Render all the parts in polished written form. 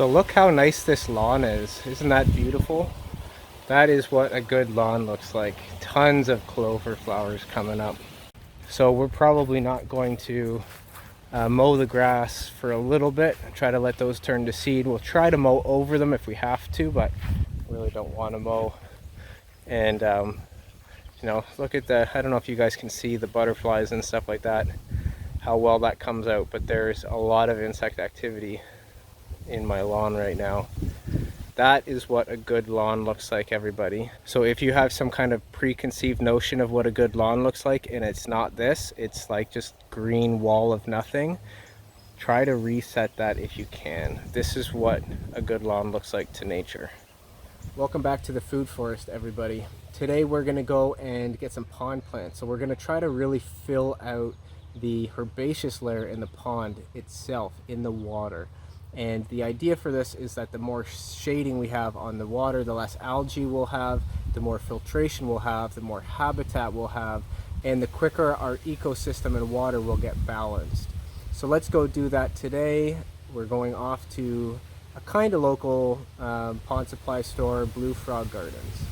So look how nice this lawn is. Isn't that beautiful? That is what a good lawn looks like. Tons of clover flowers coming up. So we're probably not going to mow the grass for a little bit. Try to let those turn to seed. We'll try to mow over them if we have to, but really don't want to mow. And you know, look at the, I don't know if you guys can see the butterflies and stuff like that, how well that comes out, but there's a lot of insect activity in my lawn right now. That is what a good lawn looks like, everybody. So if you have some kind of preconceived notion of what a good lawn looks like and it's not this, it's like just green wall of nothing, try to reset that if you can. This is what a good lawn looks like to nature. Welcome back to the food forest, everybody. Today we're going to go and get some pond plants. So we're going to try to really fill out the herbaceous layer in the pond itself, in the water. And the idea for this is that the more shading we have on the water, the less algae we'll have, the more filtration we'll have, the more habitat we'll have, and the quicker our ecosystem and water will get balanced. So let's go do that today. We're going off to a kind of local pond supply store, Blue Frog Gardens.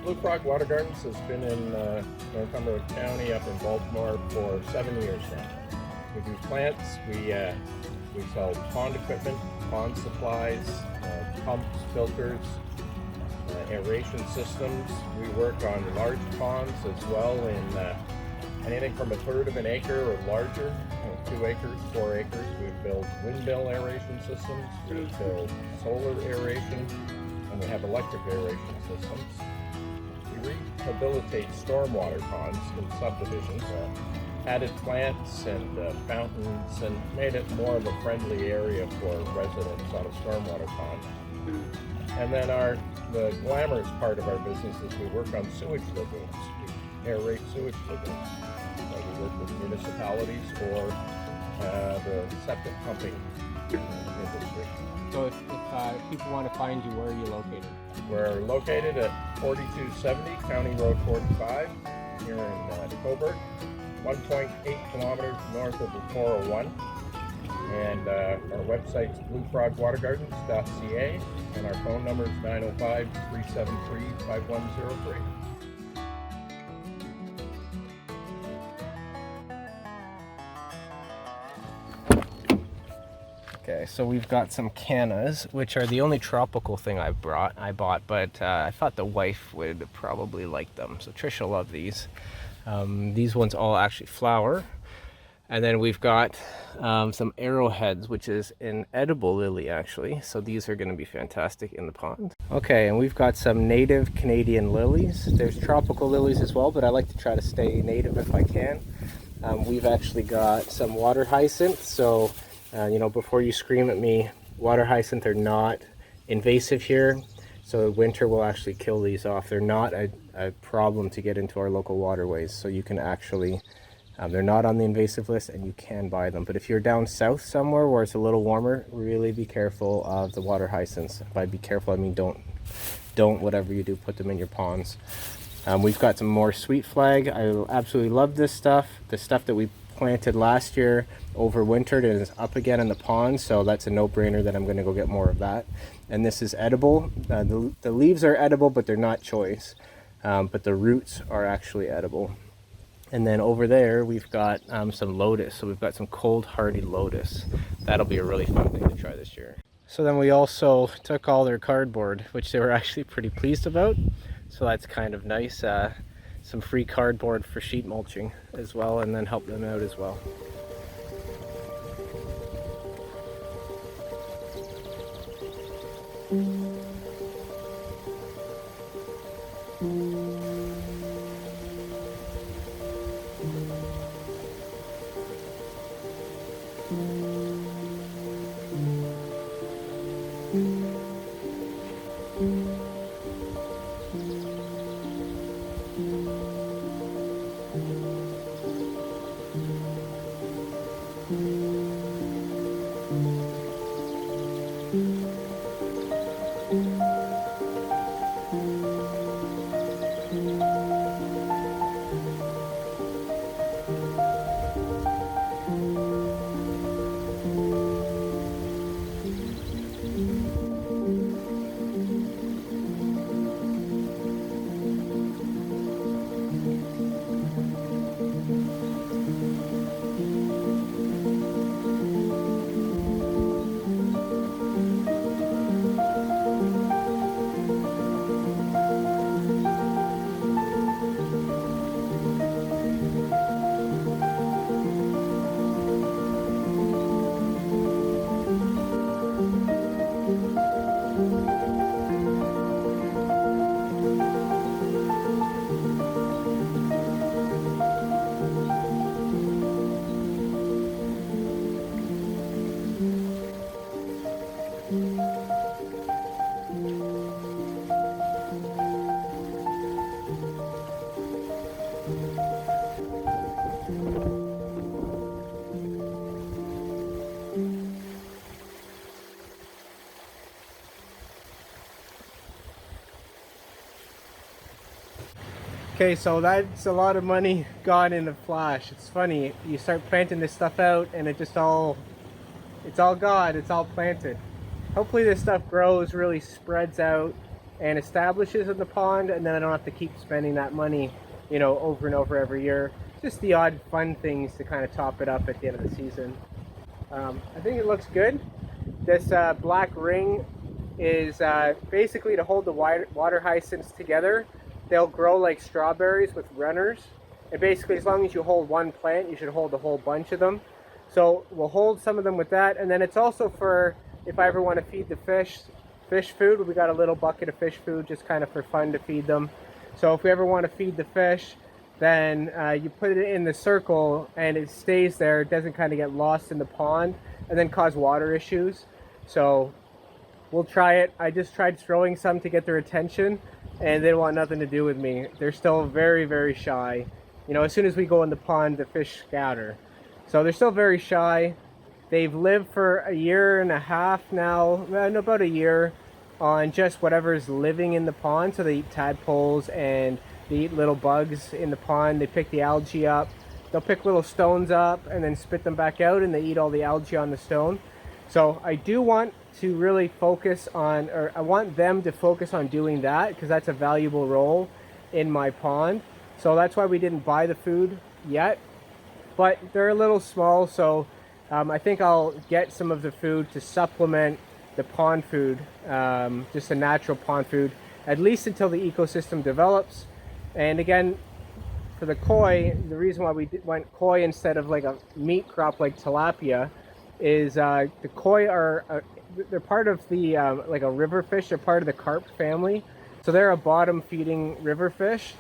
Blue Frog Water Gardens has been in Northumberland County up in Baltimore for 7 years now. We do plants, we sell pond equipment, pond supplies, pumps, filters, aeration systems. We work on large ponds as well in anything from 1/3 of an acre or larger, 2 acres, 4 acres. We build windmill aeration systems, we build solar aeration, and we have electric aeration systems. We rehabilitate stormwater ponds in subdivisions, added plants and fountains, and made it more of a friendly area for residents on a stormwater pond. And then the glamorous part of our business is we work on sewage lagoons. We aerate sewage lagoons. We work with municipalities or the septic pumping industry. So if people want to find you, where are you located? We're located at 4270 County Road 45 here in Coburg, 1.8 kilometers north of the 401. And our website's bluefrogwatergardens.ca, and our phone number is 905-373-5103. Okay, so we've got some cannas, which are the only tropical thing I bought, but I thought the wife would probably like them. So Trish will love these. These ones all actually flower. And then we've got some arrowheads, which is an edible lily actually. So these are going to be fantastic in the pond. Okay, and we've got some native Canadian lilies. There's tropical lilies as well, but I like to try to stay native if I can. We've actually got some water hyacinth. So you know, before you scream at me, water hyacinth are not invasive here, so winter will actually kill these off. They're not a problem to get into our local waterways, so you can actually, they're not on the invasive list and you can buy them. But if you're down south somewhere where it's a little warmer, really be careful of the water hyacinths. By be careful, I mean don't whatever you do, put them in your ponds. We've got some more sweet flag. I absolutely love this stuff. The stuff that we planted last year overwintered and is up again in the pond, so that's a no-brainer that I'm going to go get more of that. And this is edible. The leaves are edible, but they're not choice, but the roots are actually edible. And then over there we've got some lotus, so we've got some cold hardy lotus. That'll be a really fun thing to try this year. So then we also took all their cardboard, which they were actually pretty pleased about, so that's kind of nice. Some free cardboard for sheet mulching as well, and then help them out as well. Okay, so that's a lot of money gone in a flash. It's funny, you start planting this stuff out and it's all gone, it's all planted. Hopefully this stuff grows, really spreads out and establishes in the pond, and then I don't have to keep spending that money, you know, over and over every year. Just the odd fun things to kind of top it up at the end of the season. I think it looks good. This black ring is basically to hold the water hyacinths together. They'll grow like strawberries with runners. And basically, as long as you hold one plant, you should hold a whole bunch of them. So we'll hold some of them with that. And then it's also for if I ever want to feed the fish food. We got a little bucket of fish food just kind of for fun to feed them. So if we ever want to feed the fish, then you put it in the circle and it stays there. It doesn't kind of get lost in the pond and then cause water issues. So we'll try it. I just tried throwing some to get their attention, and they want nothing to do with me. They're still very, very shy. You know, as soon as we go in the pond, the fish scatter. So they're still very shy. They've lived for a year and a half now, about a year, on just whatever's living in the pond. So they eat tadpoles and they eat little bugs in the pond. They pick the algae up. They'll pick little stones up and then spit them back out, and they eat all the algae on the stone. So I do want to really focus on, or I want them to focus on doing that, because that's a valuable role in my pond. So that's why we didn't buy the food yet, but they're a little small. So I think I'll get some of the food to supplement the pond food, just a natural pond food, at least until the ecosystem develops. And again, for the koi, the reason why we went koi instead of like a meat crop like tilapia is the koi are they're part of the like a river fish. They're part of the carp family, so they're a bottom feeding river fish.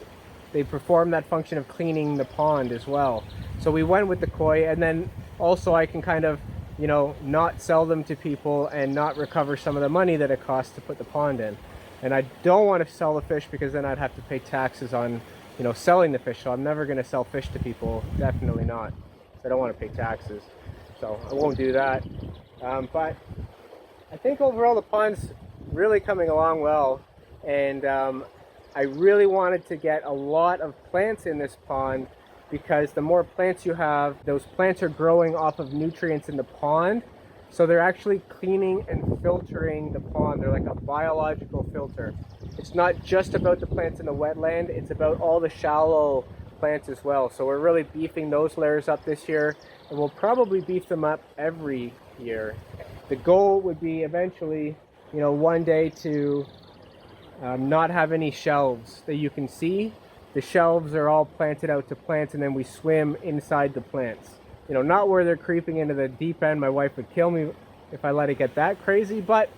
They perform that function of cleaning the pond as well. So we went with the koi, and then also I can kind of, you know, not sell them to people and not recover some of the money that it costs to put the pond in. And I don't want to sell the fish because then I'd have to pay taxes on, you know, selling the fish. So I'm never going to sell fish to people, definitely not. So I don't want to pay taxes, so I won't do that. But I think overall the pond's really coming along well, and I really wanted to get a lot of plants in this pond, because the more plants you have, those plants are growing off of nutrients in the pond, so they're actually cleaning and filtering the pond. They're like a biological filter. It's not just about the plants in the wetland, it's about all the shallow plants as well. So we're really beefing those layers up this year, and we'll probably beef them up every year. The goal would be eventually, you know, one day to not have any shelves that you can see. The shelves are all planted out to plants, and then we swim inside the plants. You know, not where they're creeping into the deep end. My wife would kill me if I let it get that crazy, but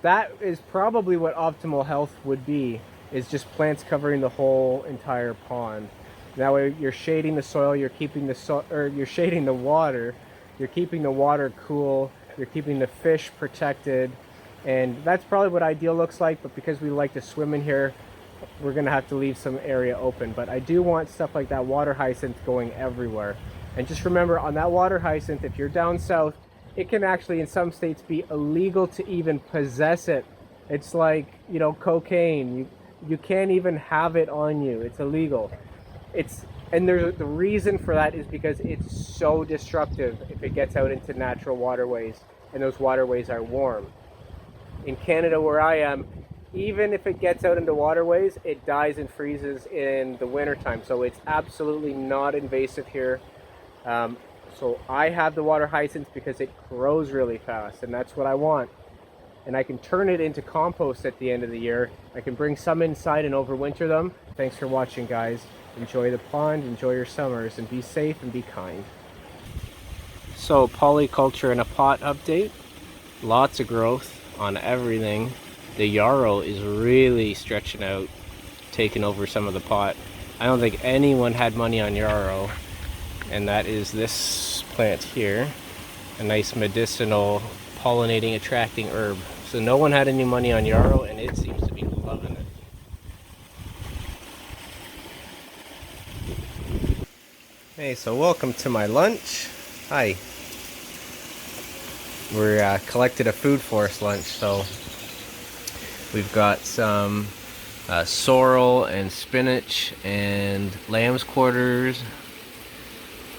that is probably what optimal health would be, is just plants covering the whole entire pond. That way you're shading the soil, you're keeping you're shading the water, you're keeping the water cool, you're keeping the fish protected, And that's probably what ideal looks like, but because we like to swim in here, we're gonna have to leave some area open. But I do want stuff like that water hyacinth going everywhere. And just remember, on that water hyacinth, if you're down south, it can actually in some states be illegal to even possess it. It's like, you know, cocaine. You can't even have it on you. It's illegal. And there's the reason for that is because it's so destructive if it gets out into natural waterways, and those waterways are warm. In Canada, where I am, even if it gets out into waterways, it dies and freezes in the wintertime. So it's absolutely not invasive here. So I have the water hyacinth because it grows really fast, and that's what I want. And I can turn it into compost at the end of the year. I can bring some inside and overwinter them. Thanks for watching, guys. Enjoy the pond, enjoy your summers, and be safe and be kind. So, polyculture in a pot update. Lots of growth on everything. The yarrow is really stretching out, taking over some of the pot. I don't think anyone had money on yarrow, and that is this plant here. A nice medicinal, pollinating, attracting herb. So no one had any money on yarrow, and it seems to be loving it. Hey, so welcome to my lunch. Hi. We're collected a food forest lunch, so we've got some sorrel and spinach and lamb's quarters,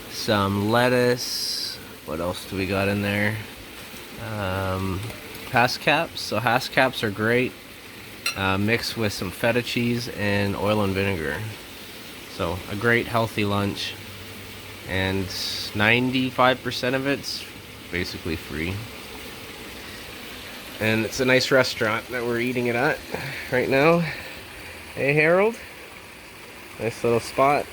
some lettuce. What else do we got in there? Haskcaps. So haskcaps are great, mixed with some feta cheese and oil and vinegar. So a great healthy lunch, and 95% of it's basically free. And it's a nice restaurant that we're eating it at right now. Hey Harold, nice little spot.